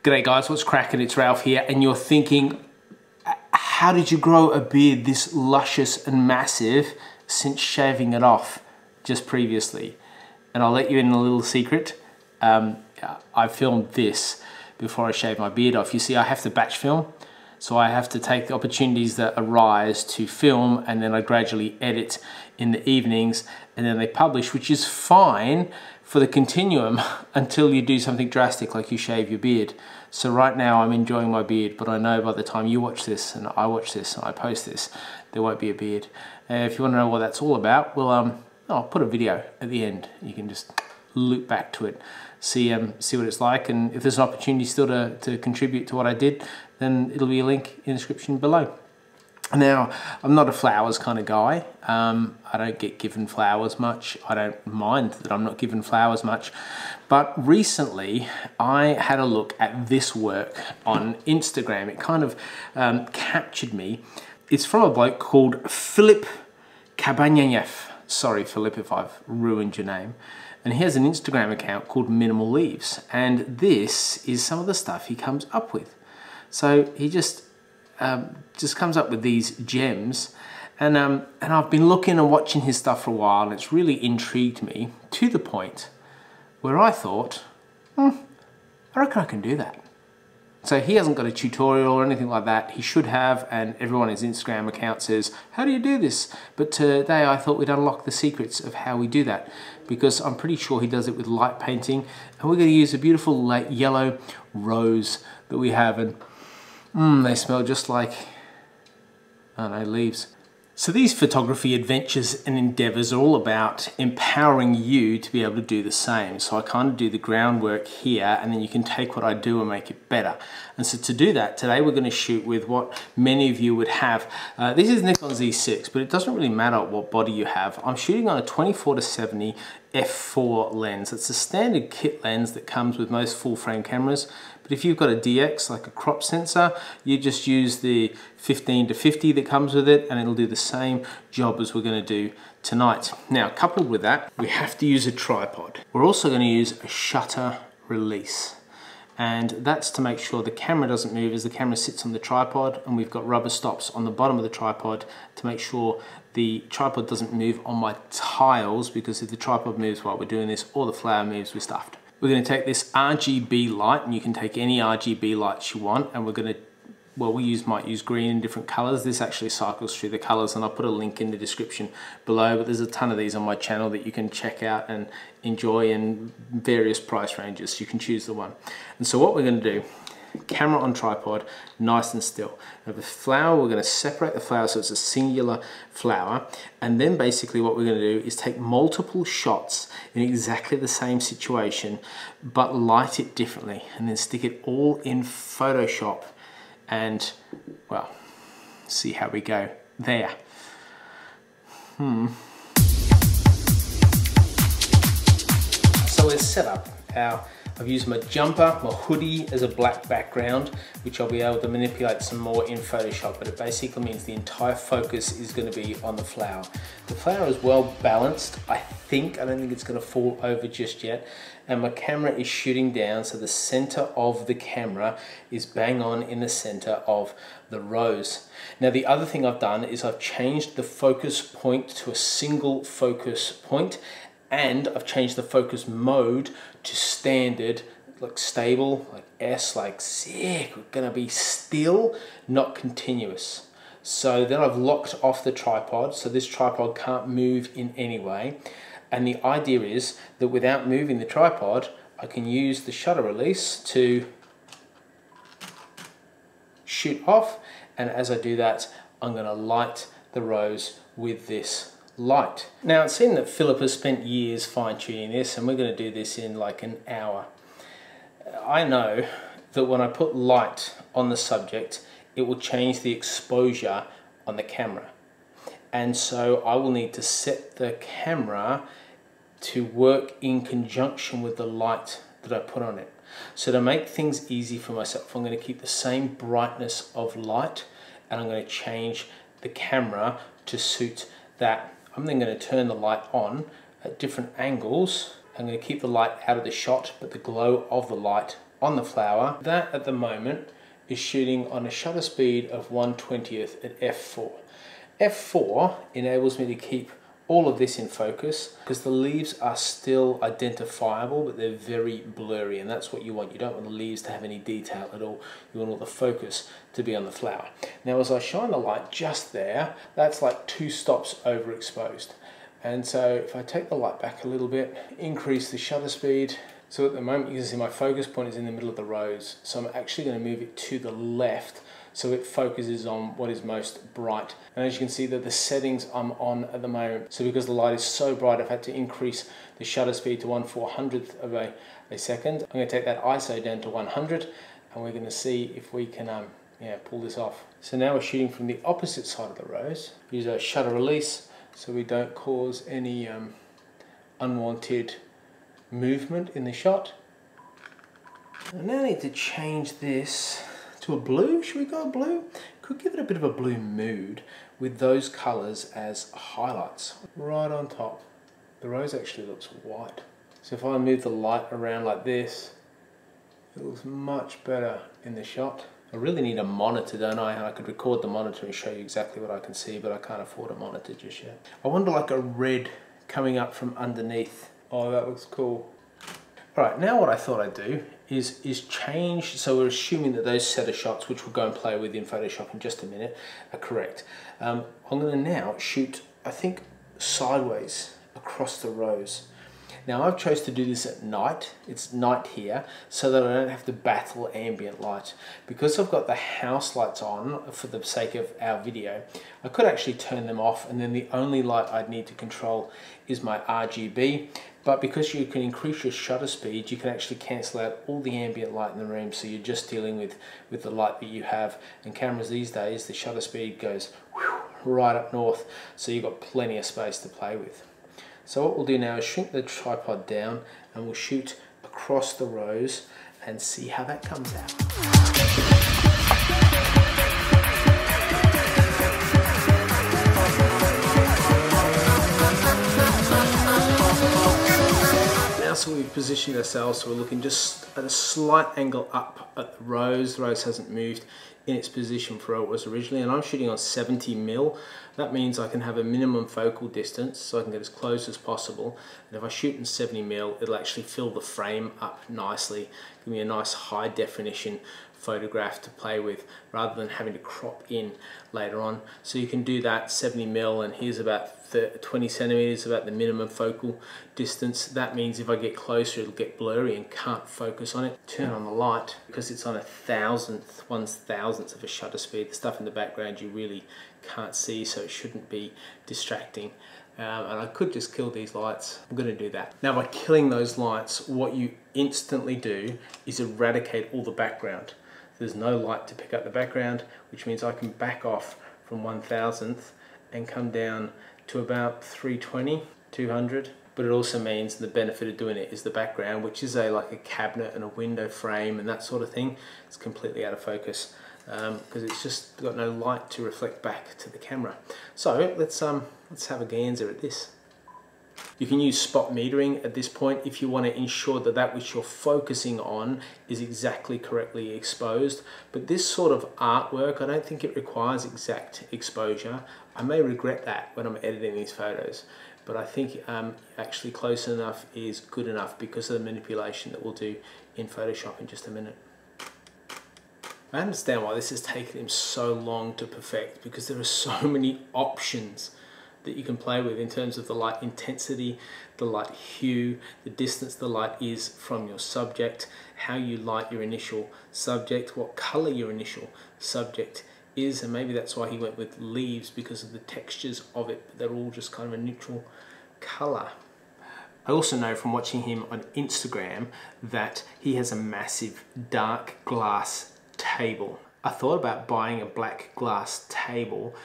G'day guys, what's cracking? It's Ralph here, and you're thinking, how did you grow a beard this luscious and massive since shaving it off just previously? And I'll let you in a little secret. I filmed this before I shaved my beard off. You see, I have to batch film, so I have to take the opportunities that arise to film, and then I gradually edit in the evenings, and then they publish, which is fine for the continuum until you do something drastic like you shave your beard. So right now I'm enjoying my beard, but I know by the time you watch this and I watch this and I post this, there won't be a beard. If you want to know what that's all about, well, I'll put a video at the end. You can just loop back to it, see what it's like, and if there's an opportunity still to contribute to what I did, then it'll be a link in the description below. Now, I'm not a flowers kind of guy. I don't get given flowers much. I don't mind that I'm not given flowers much. But recently, I had a look at this work on Instagram. It kind of captured me. It's from a bloke called Filip Kabanyayev. Sorry, Philip, if I've ruined your name. And he has an Instagram account called Minimal Leaves. And this is some of the stuff he comes up with. So he just comes up with these gems, and I've been looking and watching his stuff for a while, and it's really intrigued me to the point where I thought, I reckon I can do that. So he hasn't got a tutorial or anything like that. He should have, and everyone on his Instagram account says, how do you do this? But today I thought we'd unlock the secrets of how we do that, because I'm pretty sure he does it with light painting, and we're going to use a beautiful light yellow rose that we have, and they smell just like, I don't know, leaves. So these photography adventures and endeavors are all about empowering you to be able to do the same. So I kind of do the groundwork here, and then you can take what I do and make it better. And so to do that, today we're going to shoot with what many of you would have. This is Nikon Z6, but it doesn't really matter what body you have. I'm shooting on a 24-70 f4 lens. It's a standard kit lens that comes with most full frame cameras. But if you've got a DX, like a crop sensor, you just use the 15-50 that comes with it, and it'll do the same job as we're going to do tonight. Now, coupled with that, we have to use a tripod. We're also going to use a shutter release. And that's to make sure the camera doesn't move as the camera sits on the tripod, and we've got rubber stops on the bottom of the tripod to make sure the tripod doesn't move on my tiles, because if the tripod moves while we're doing this, or the flower moves, we're stuffed. We're going to take this RGB light, and you can take any RGB lights you want, and we're going to, well, might use green in different colors. This actually cycles through the colors, and I'll put a link in the description below, but there's a ton of these on my channel that you can check out and enjoy in various price ranges, so you can choose the one. And so what we're going to do, camera on tripod, nice and still. Now the flower, we're going to separate the flower so it's a singular flower, and then basically what we're going to do is take multiple shots in exactly the same situation, but light it differently, and then stick it all in Photoshop, and well, see how we go there. So we're set up. I've used my jumper, my hoodie as a black background, which I'll be able to manipulate some more in Photoshop, but it basically means the entire focus is going to be on the flower. The flower is well balanced, I think. I don't think it's going to fall over just yet. And my camera is shooting down, so the center of the camera is bang on in the center of the rose. Now the other thing I've done is I've changed the focus point to a single focus point, and I've changed the focus mode to standard, like stable, like S, like sick. We're gonna be still, not continuous. So then I've locked off the tripod, so this tripod can't move in any way. And the idea is that without moving the tripod, I can use the shutter release to shoot off. And as I do that, I'm gonna light the rose with this light. Now it's seen that Philip has spent years fine-tuning this, and we're going to do this in like an hour. I know that when I put light on the subject, it will change the exposure on the camera, and so I will need to set the camera to work in conjunction with the light that I put on it. So to make things easy for myself, I'm going to keep the same brightness of light, and I'm going to change the camera to suit that. I'm then going to turn the light on at different angles. I'm going to keep the light out of the shot, but the glow of the light on the flower. That at the moment is shooting on a shutter speed of 1/20th at f4. f4 enables me to keep all of this in focus because the leaves are still identifiable, but they're very blurry, and that's what you want. You don't want the leaves to have any detail at all. You want all the focus to be on the flower. Now as I shine the light just there, that's like 2 stops overexposed. And so if I take the light back a little bit, increase the shutter speed. So at the moment you can see my focus point is in the middle of the rose. So I'm actually going to move it to the left so it focuses on what is most bright. And as you can see that the settings I'm on at the moment, so because the light is so bright, I've had to increase the shutter speed to 1/400th of a second. I'm going to take that ISO down to 100 and we're going to see if we can pull this off. So now we're shooting from the opposite side of the rose. Use a shutter release so we don't cause any unwanted movement in the shot. I now need to change this to a blue. Should we go blue? Could give it a bit of a blue mood with those colors as highlights right on top. The rose actually looks white. So if I move the light around like this, it looks much better in the shot. I really need a monitor, don't I? And I could record the monitor and show you exactly what I can see, but I can't afford a monitor just yet. I wonder like a red coming up from underneath. Oh, that looks cool. All right, now what I thought I'd do is change, so we're assuming that those set of shots, which we'll go and play with in Photoshop in just a minute, are correct. I'm going to now shoot, I think, sideways across the rose. Now I've chose to do this at night, it's night here, so that I don't have to battle ambient light. Because I've got the house lights on for the sake of our video, I could actually turn them off and then the only light I'd need to control is my RGB. But because you can increase your shutter speed, you can actually cancel out all the ambient light in the room, so you're just dealing with the light that you have. And cameras these days, the shutter speed goes right up north, so you've got plenty of space to play with. So what we'll do now is shrink the tripod down and we'll shoot across the rose and see how that comes out. So we've positioned ourselves so we're looking just at a slight angle up at the rose. The rose hasn't moved in its position for where it was originally, and I'm shooting on 70mm. That means I can have a minimum focal distance so I can get as close as possible, and if I shoot in 70mm it'll actually fill the frame up nicely, give me a nice high definition photograph to play with rather than having to crop in later on. So you can do that 70mm, and here's about 20 centimeters, about the minimum focal distance. That means if I get closer it'll get blurry and can't focus on it. Turn on the light because it's on 1/1000th of a shutter speed. The stuff in the background you really can't see, so it shouldn't be distracting. And I could just kill these lights. I'm going to do that. Now by killing those lights, what you instantly do is eradicate all the background. There's no light to pick up the background, which means I can back off from 1/1000th and come down to about 320, 200. But it also means the benefit of doing it is the background, which is like a cabinet and a window frame and that sort of thing. It's completely out of focus because it's just got no light to reflect back to the camera. So let's have a gander at this. You can use spot metering at this point if you want to ensure that that which you're focusing on is exactly correctly exposed. But this sort of artwork, I don't think it requires exact exposure. I may regret that when I'm editing these photos, but I think actually close enough is good enough because of the manipulation that we'll do in Photoshop in just a minute. I understand why this has taken him so long to perfect, because there are so many options that you can play with in terms of the light intensity, the light hue, the distance the light is from your subject, how you light your initial subject, what color your initial subject is, and maybe that's why he went with leaves, because of the textures of it, but they're all just kind of a neutral color. I also know from watching him on Instagram that he has a massive dark glass table. I thought about buying a black glass table,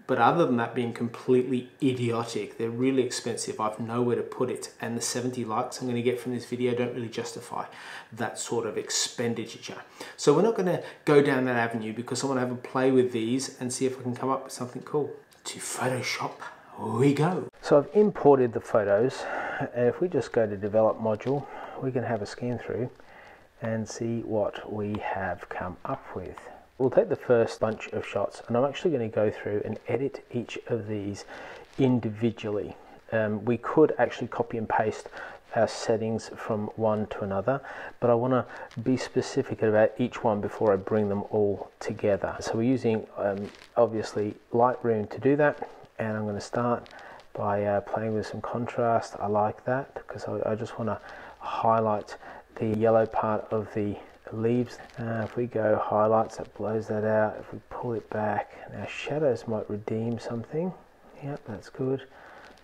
but other than that being completely idiotic, they're really expensive. I've nowhere to put it, and the 70 likes I'm going to get from this video don't really justify that sort of expenditure. So we're not going to go down that avenue because I want to have a play with these and see if I can come up with something cool. To Photoshop we go. So I've imported the photos, and if we just go to develop module, we can have a scan through and see what we have come up with. We'll take the first bunch of shots, and I'm actually going to go through and edit each of these individually. We could actually copy and paste our settings from one to another, but I want to be specific about each one before I bring them all together. So we're using obviously Lightroom to do that, and I'm going to start by playing with some contrast. I like that because I just want to highlight the yellow part of the leaves. If we go highlights, that blows that out. If we pull it back, now shadows might redeem something. Yep, that's good.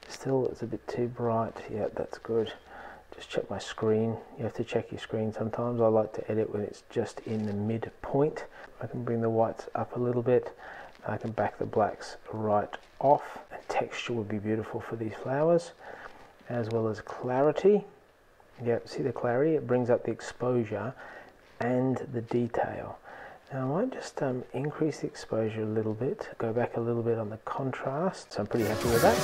Still, it's a bit too bright. Yep, that's good. Just check my screen. You have to check your screen sometimes. I like to edit when it's just in the midpoint. I can bring the whites up a little bit. I can back the blacks right off. And texture would be beautiful for these flowers, as well as clarity. Yep, see the clarity? It brings up the exposure and the detail. Now I might just increase the exposure a little bit, go back a little bit on the contrast, so I'm pretty happy with that.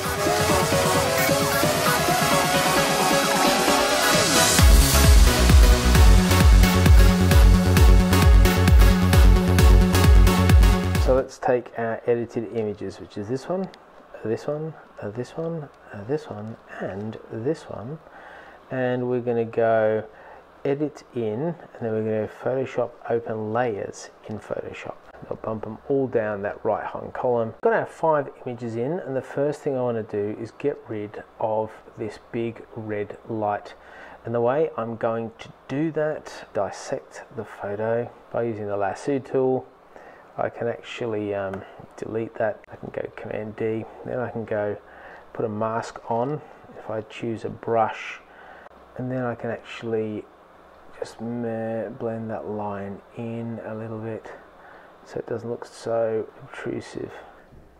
So let's take our edited images, which is this one, this one, this one, this one, and this one, and we're going to go edit in, and then we're going to Photoshop open layers in Photoshop. I'll bump them all down that right hand column. Got our 5 images in, and the first thing I want to do is get rid of this big red light. And the way I'm going to do that, dissect the photo by using the lasso tool. I can actually delete that. I can go Command D, then I can go put a mask on if I choose a brush, and then I can actually just blend that line in a little bit so it doesn't look so obtrusive.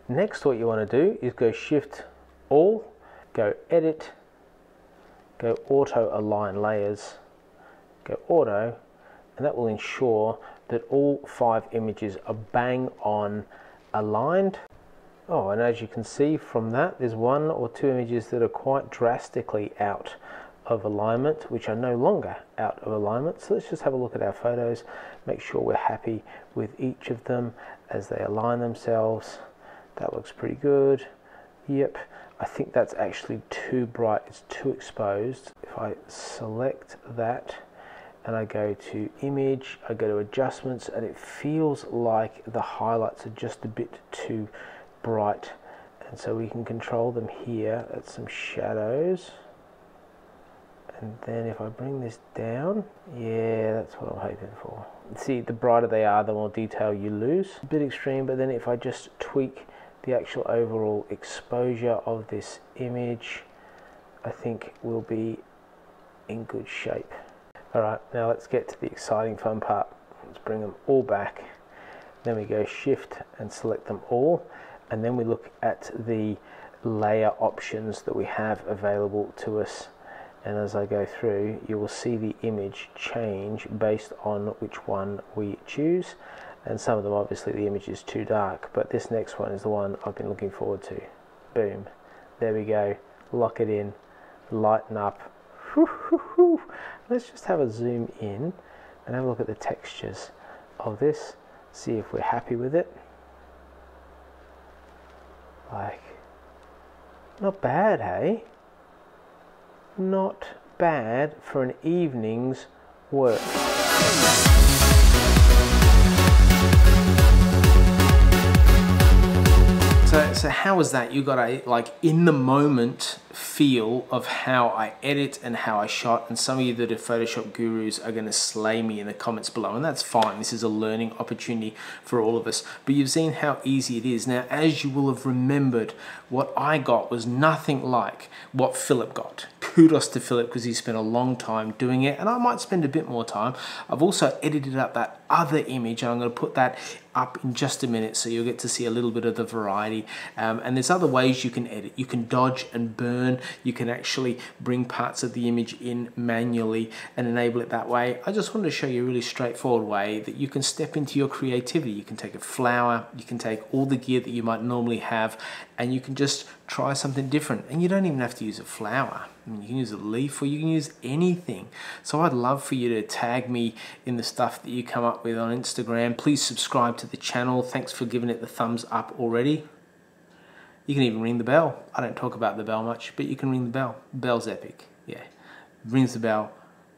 Next, what you want to do is go Shift All, go Edit, go Auto Align Layers, go Auto, and that will ensure that all 5 images are bang on aligned. Oh, and as you can see from that, there's 1 or 2 images that are quite drastically out of alignment, which are no longer out of alignment. So let's just have a look at our photos, make sure we're happy with each of them as they align themselves. That looks pretty good. Yep, I think that's actually too bright, it's too exposed. If I select that and I go to image, I go to adjustments, and it feels like the highlights are just a bit too bright, and so we can control them here at some shadows. And then if I bring this down, yeah, that's what I'm hoping for. See, the brighter they are, the more detail you lose. A bit extreme, but then if I just tweak the actual overall exposure of this image, I think we'll be in good shape. All right, now let's get to the exciting fun part. Let's bring them all back. Then we go Shift and select them all. And then we look at the layer options that we have available to us. And as I go through, you will see the image change based on which one we choose. And some of them, obviously the image is too dark, but this next one is the one I've been looking forward to. Boom, there we go, lock it in, lighten up. Let's just have a zoom in and have a look at the textures of this, see if we're happy with it. Like, not bad, hey? Not bad for an evening's work. So how was that? You got a like in the moment feel of how I edit and how I shot, and some of you that are Photoshop gurus are going to slay me in the comments below, and that's fine. This is a learning opportunity for all of us, but you've seen how easy it is. Now, as you will have remembered, what I got was nothing like what Philip got. Kudos to Philip, because he spent a long time doing it, and I might spend a bit more time. I've also edited up that other image, and I'm going to put that up in just a minute, so you'll get to see a little bit of the variety. And there's other ways you can edit. You can dodge and burn. You can actually bring parts of the image in manually and enable it that way. I just wanted to show you a really straightforward way that you can step into your creativity. You can take a flower, you can take all the gear that you might normally have, and you can just try something different. And you don't even have to use a flower. I mean, you can use a leaf, or you can use anything. So I'd love for you to tag me in the stuff that you come up with on Instagram. Please subscribe to the channel. Thanks for giving it the thumbs up already. You can even ring the bell. I don't talk about the bell much, but you can ring the bell. The bell's epic. Yeah. Rings the bell,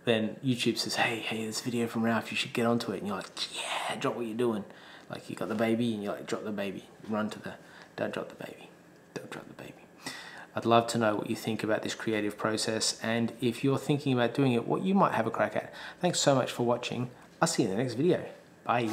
then YouTube says, hey, this video from Ralph, you should get onto it. And you're like, yeah, drop what you're doing. Like, you got the baby, and you're like, drop the baby. Run to the, don't drop the baby. Don't drop the baby. I'd love to know what you think about this creative process, and if you're thinking about doing it, what you might have a crack at. Thanks so much for watching. I'll see you in the next video. Bye.